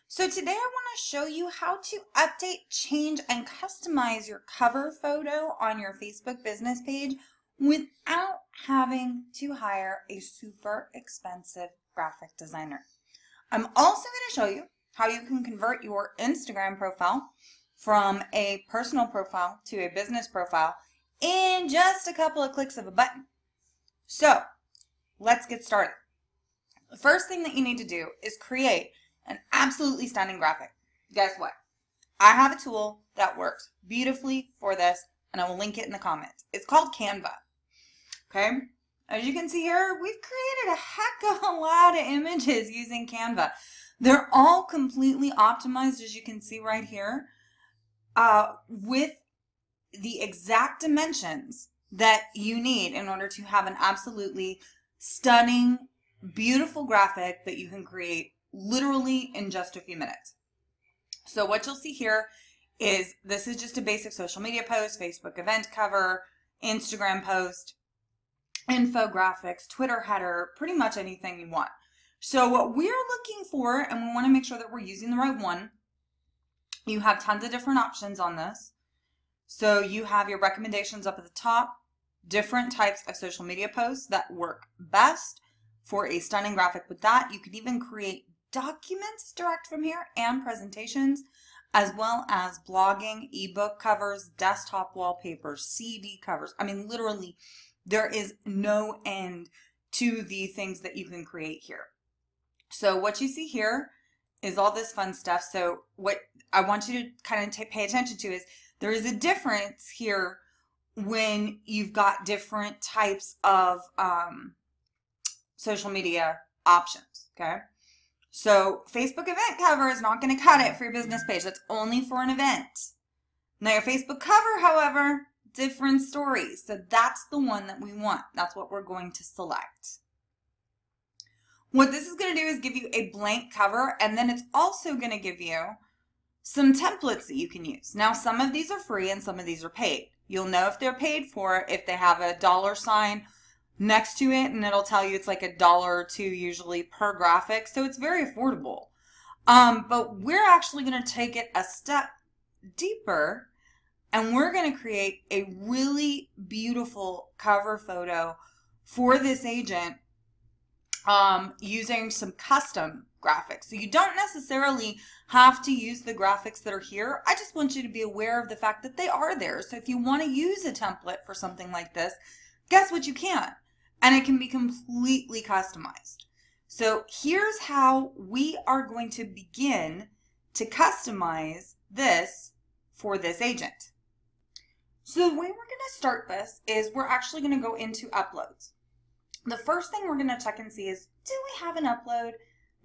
So today I want to show you how to update, change, and customize your cover photo on your Facebook business page without having to hire a super expensive graphic designer. I'm also going to show you how you can convert your Instagram profile from a personal profile to a business profile in just a couple of clicks of a button. So let's get started. The first thing that you need to do is create an absolutely stunning graphic. Guess what? I have a tool that works beautifully for this, and I will link it in the comments. It's called Canva. Okay? As you can see here, we've created a heck of a lot of images using Canva. They're all completely optimized, as you can see right here, with the exact dimensions that you need in order to have an absolutely stunning, beautiful graphic that you can create literally in just a few minutes. So what you'll see here is this is just a basic social media post, Facebook event cover, Instagram post, infographics, Twitter header, pretty much anything you want. So what we're looking for, and we want to make sure that we're using the right one, you have tons of different options on this. So you have your recommendations up at the top, different types of social media posts that work best for a stunning graphic with that. You can even create documents direct from here and presentations, as well as blogging, ebook covers, desktop wallpapers, CD covers. I mean, literally, there is no end to the things that you can create here. So what you see here is all this fun stuff. So what I want you to kind of pay attention to is there is a difference here when you've got different types of social media options, okay? So Facebook event cover is not going to cut it for your business page. That's only for an event. Now your Facebook cover, however, different stories. So that's the one that we want. That's what we're going to select. What this is going to do is give you a blank cover, and then it's also going to give you some templates that you can use. Now some of these are free and some of these are paid. You'll know if they're paid for if they have a $sign next to it, and it'll tell you it's like $1 or $2 usually per graphic, so it's very affordable. But we're actually going to take it a step deeper, and we're going to create a really beautiful cover photo for this agent using some custom graphics. So you don't necessarily have to use the graphics that are here. I just want you to be aware of the fact that they are there. So if you want to use a template for something like this, guess what, you can. And it can be completely customized. So here's how we are going to begin to customize this for this agent. So the way we're going to start this is we're actually going to go into uploads. The first thing we're going to check and see is, do we have an upload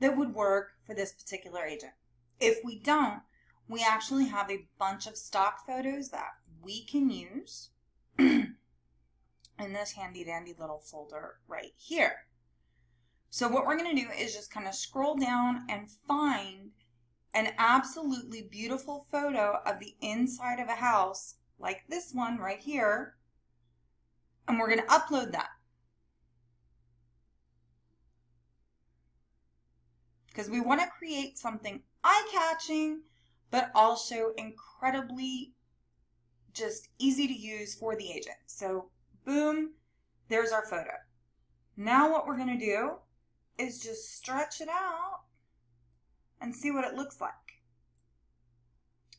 that would work for this particular agent? If we don't, we actually have a bunch of stock photos that we can use in this handy dandy little folder right here. So what we're going to do is just kind of scroll down and find an absolutely beautiful photo of the inside of a house like this one right here, and we're going to upload that. Because we want to create something eye-catching, but also incredibly just easy to use for the agent. So boom, there's our photo. Now what we're going to do is just stretch it out and see what it looks like.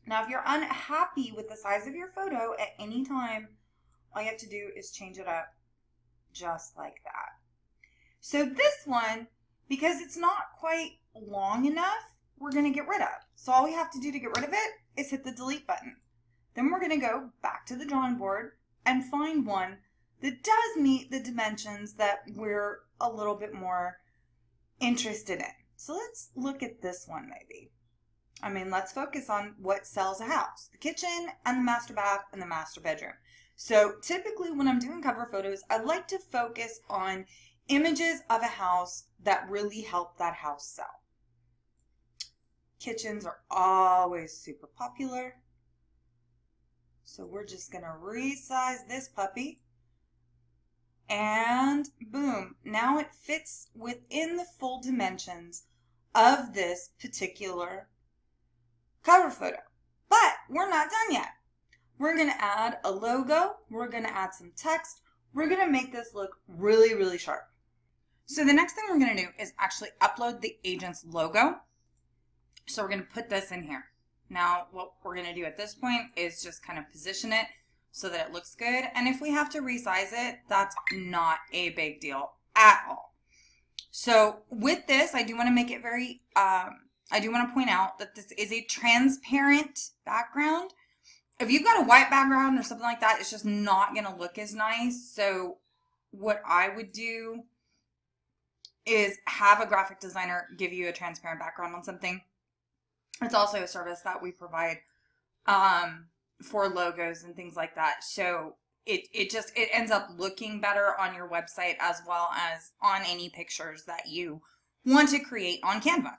Now if you're unhappy with the size of your photo at any time, all you have to do is change it up just like that. So this one, because it's not quite long enough, we're going to get rid of. So all we have to do to get rid of it is hit the delete button. Then we're going to go back to the drawing board and find one that does meet the dimensions that we're a little bit more interested in. So let's look at this one maybe. I mean, let's focus on what sells a house: the kitchen and the master bath and the master bedroom. So typically when I'm doing cover photos, I like to focus on images of a house that really help that house sell. Kitchens are always super popular. So we're just going to resize this puppy. And boom, now it fits within the full dimensions of this particular cover photo. But we're not done yet. We're going to add a logo. We're going to add some text. We're going to make this look really, really sharp. So the next thing we're going to do is actually upload the agent's logo. So we're going to put this in here. Now, what we're going to do at this point is just kind of position it so that it looks good. And if we have to resize it, that's not a big deal at all. So with this, I do want to make it very, I do want to point out that this is a transparent background. If you've got a white background or something like that, it's just not going to look as nice. So what I would do is have a graphic designer give you a transparent background on something. It's also a service that we provide for logos and things like that. So it ends up looking better on your website as well as on any pictures that you want to create on Canva.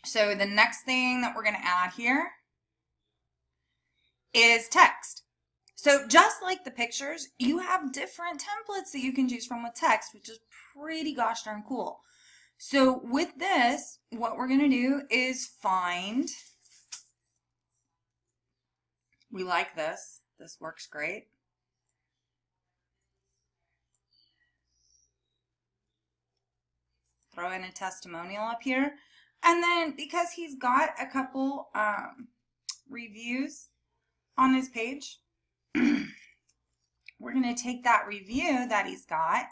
So the next thing that we're going to add here is text. So just like the pictures, you have different templates that you can choose from with text, which is pretty gosh darn cool. So with this, what we're going to do is find, we like this. This works great. Throw in a testimonial up here. And then because he's got a couple reviews on his page, we're going to take that review that he's got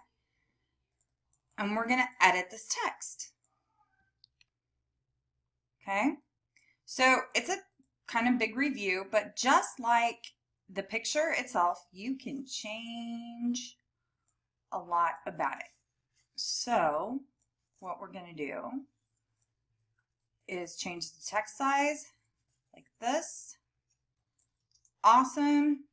and we're going to edit this text. Okay, so it's a kind of big review, but just like the picture itself, you can change a lot about it. So what we're going to do is change the text size like this. Awesome.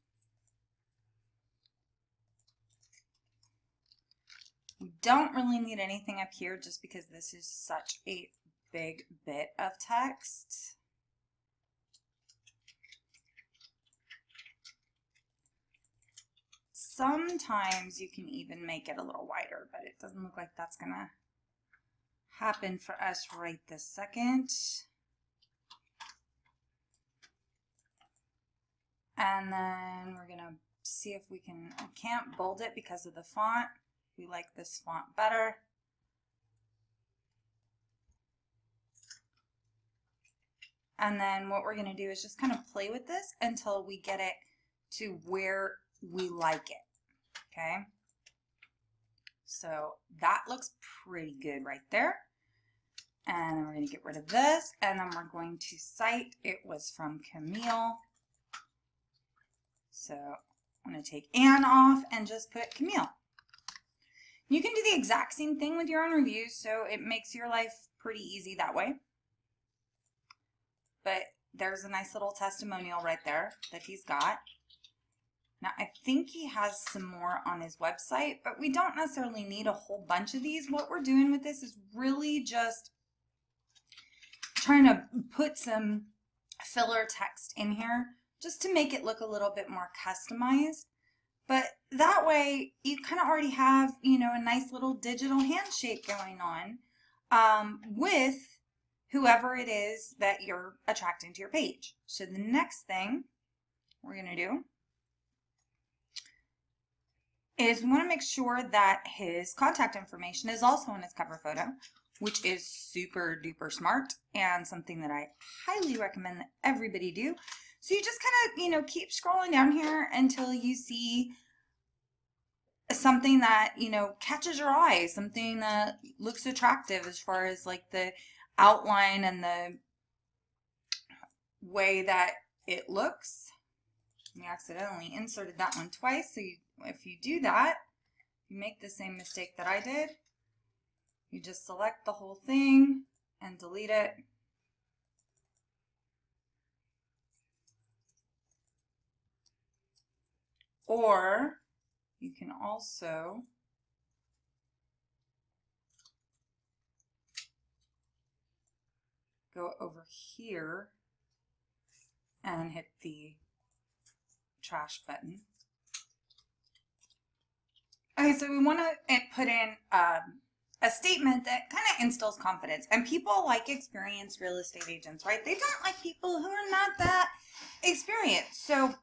We don't really need anything up here just because this is such a big bit of text. Sometimes you can even make it a little wider, but it doesn't look like that's gonna happen for us right this second. And then we're gonna see if we can, I can't bold it because of the font. We like this font better. And then what we're going to do is just kind of play with this until we get it to where we like it. Okay. So that looks pretty good right there. And then we're going to get rid of this. And then we're going to cite it was from Camille. So I'm going to take Anne off and just put Camille. You can do the exact same thing with your own reviews, so it makes your life pretty easy that way. But there's a nice little testimonial right there that he's got. Now, I think he has some more on his website, but we don't necessarily need a whole bunch of these. What we're doing with this is really just trying to put some filler text in here just to make it look a little bit more customized. But that way, you kind of already have, you know, a nice little digital handshake going on with whoever it is that you're attracting to your page. So the next thing we're going to do is we want to make sure that his contact information is also in his cover photo, which is super duper smart and something that I highly recommend that everybody do. So you just kind of, you know, keep scrolling down here until you see something that, you know, catches your eye, something that looks attractive as far as like the outline and the way that it looks. We accidentally inserted that one twice, so if you do that, you make the same mistake that I did. You just select the whole thing and delete it. Or you can also go over here and hit the trash button. Okay, so we want to put in a statement that kind of instills confidence. And people like experienced real estate agents, right? They don't like people who are not that experienced. So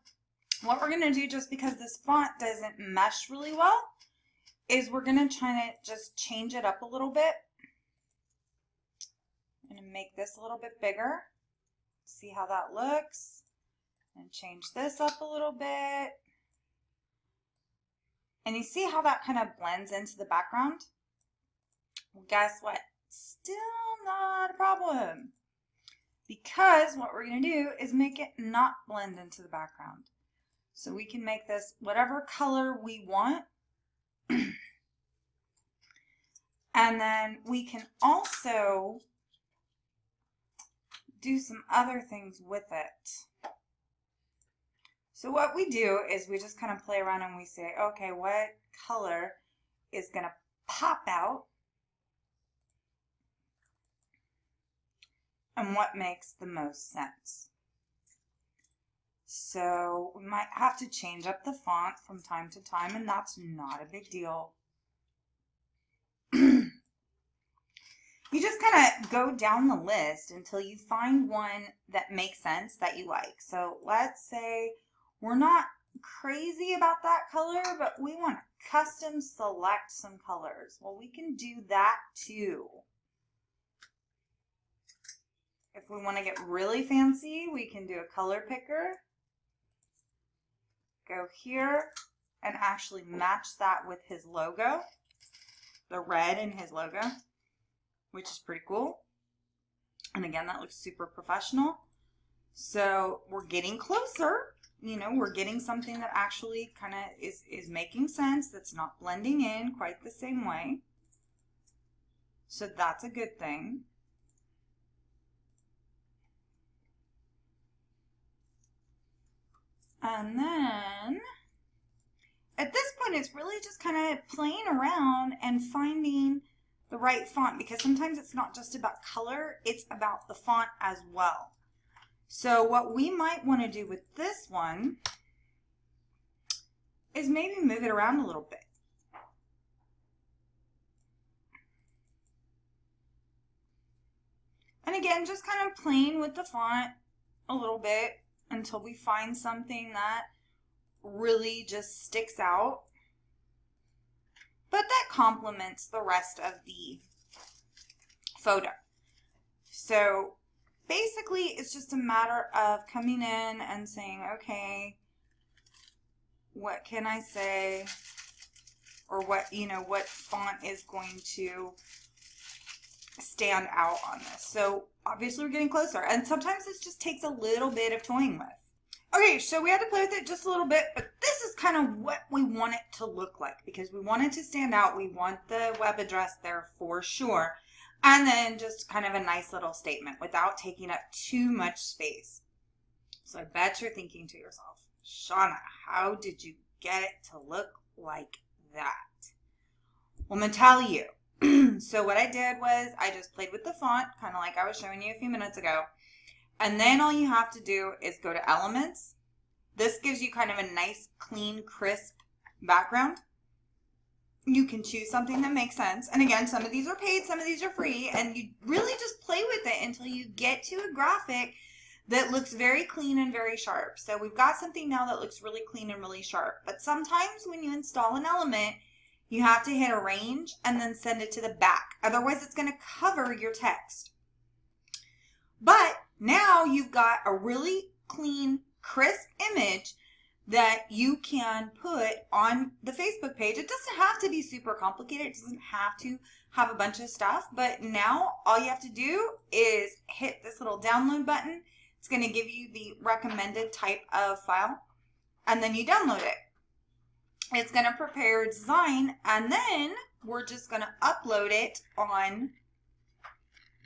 what we're going to do, just because this font doesn't mesh really well, is we're going to try to just change it up a little bit. I'm going to make this a little bit bigger. See how that looks. And change this up a little bit. And you see how that kind of blends into the background? Well, guess what? Still not a problem. Because what we're going to do is make it not blend into the background. So we can make this whatever color we want. And then we can also do some other things with it. So what we do is we just kind of play around and we say, okay, what color is going to pop out? And what makes the most sense? So we might have to change up the font from time to time, and that's not a big deal. You just kind of go down the list until you find one that makes sense that you like. So let's say we're not crazy about that color, but we want to custom select some colors. Well, we can do that too. If we want to get really fancy, we can do a color picker. Go here and actually match that with his logo, the red in his logo, which is pretty cool. And again, that looks super professional. So we're getting closer. You know, we're getting something that actually kind of is making sense, that's not blending in quite the same way. So that's a good thing. And then at this point, it's really just kind of playing around and finding the right font, because sometimes it's not just about color, it's about the font as well. So what we might want to do with this one is maybe move it around a little bit. And again, just kind of playing with the font a little bit until we find something that really just sticks out, but that complements the rest of the photo. So basically, it's just a matter of coming in and saying, okay, what can I say? Or what, you know, what font is going to stand out on this? So obviously we're getting closer, and sometimes this just takes a little bit of toying with. Okay, so we had to play with it just a little bit, but this is kind of what we want it to look like, because we want it to stand out. We want the web address there for sure. And then just kind of a nice little statement without taking up too much space. So I bet you're thinking to yourself, Shauna, how did you get it to look like that? Well, I'm going to tell you. So what I did was I just played with the font, kind of like I was showing you a few minutes ago. And then all you have to do is go to Elements. This gives you kind of a nice, clean, crisp background. You can choose something that makes sense. And again, some of these are paid, some of these are free. And you really just play with it until you get to a graphic that looks very clean and very sharp. So we've got something now that looks really clean and really sharp. But sometimes when you install an element, you have to hit arrange and then send it to the back. Otherwise, it's going to cover your text. But now you've got a really clean, crisp image that you can put on the Facebook page. It doesn't have to be super complicated. It doesn't have to have a bunch of stuff. But now all you have to do is hit this little download button. It's going to give you the recommended type of file. And then you download it. It's going to prepare your design. And then we're just going to upload it on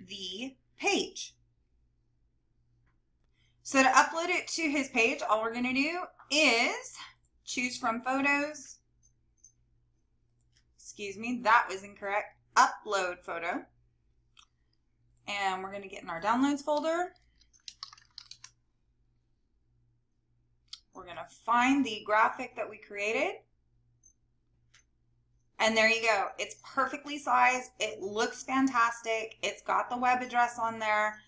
the page. So to upload it to his page, all we're going to do is choose from photos. Excuse me, that was incorrect. Upload photo. And we're going to get in our downloads folder. We're going to find the graphic that we created. And there you go. It's perfectly sized. It looks fantastic. It's got the web address on there.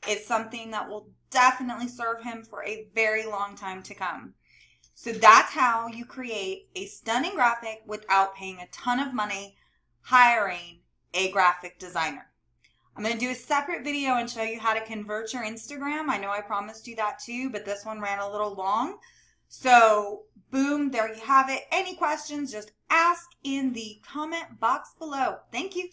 It's something that will definitely serve him for a very long time to come. So that's how you create a stunning graphic without paying a ton of money hiring a graphic designer. I'm going to do a separate video and show you how to convert your Instagram. I know I promised you that too, but this one ran a little long. So boom, there you have it. Any questions, just ask in the comment box below. Thank you.